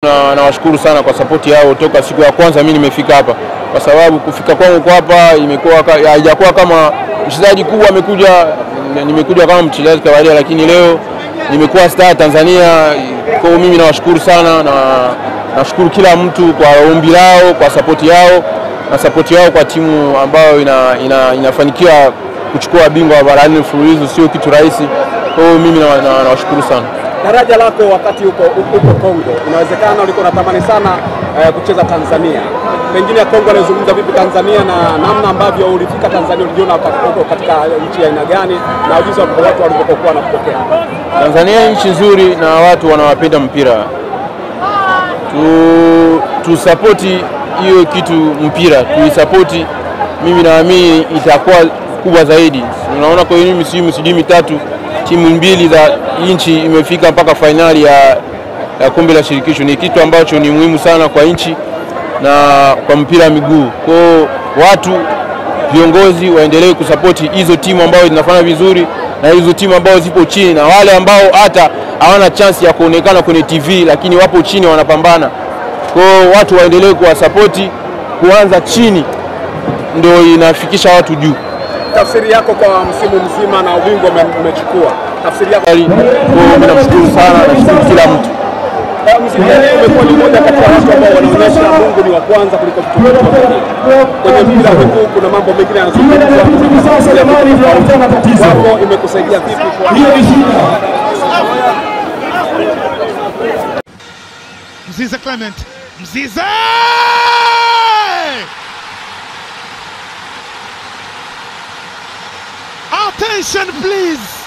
Nawashukuru sana kwa support yao toka siku ya kwanza mimi nimefika hapa, kwa sababu kufika kwangu kwa hapa imekuwa haijakuwa kama mchezaji kubwa nimekuja kama mchezaji kawaida, lakini leo nimekuwa star Tanzania. Kwa mimi nawashukuru sana na nashukuru kila mtu kwa ombi lao, kwa support yao na support yao kwa timu ambayo inafanikiwa kuchukua bingwa barani mfululizo, sio kitu rahisi. Kwa mimi nawashukuru sana. Daraja lako wakati uko Kongo, inawezekana ulikuwa unatamani sana kucheza Tanzania. Pengine Kongo anazungumza vipi Tanzania na namna ambavyo ulifika Tanzania, ulijiona katika nchi ya aina gani na jinsi watu walivyokuwa na kupokea? Tanzania nchi nzuri na watu wanawapenda mpira. Tu support hiyo kitu mpira, tu mimi naamini itakuwa kubwa zaidi. Unaona kwa hiyo msimu mitatu timu mbili za nchi imefika mpaka finali ya kombe la shirikisho. Ni kitu ambacho ni muhimu sana kwa nchi na kwa mpira wa miguu. Kwa watu viongozi waendelee kusupport hizo timu ambazo zinafanya vizuri na hizo timu ambazo zipo chini, na wale ambao hata hawana chance ya kuonekana kwenye TV lakini wapo chini wanapambana. Kwa watu waendelee kuwasupport, kuanza chini ndio inafikisha watu juu. Tafsiri yako kwa msimu mzima na ubingwa umechukua, tafsiri yako? Mimi namshukuru sana, nashukuru kila mtu. Msimu umekuwa ni mmoja kati ya watu ambao wanaonyesha Mungu ni wa kwanza kuliko vitu vingine. Kwenye mpira huu kuna mambo mengine yanazungumzwa, wako imekusaidia vipi kwa Mzize Clement, Mzize! Attention please!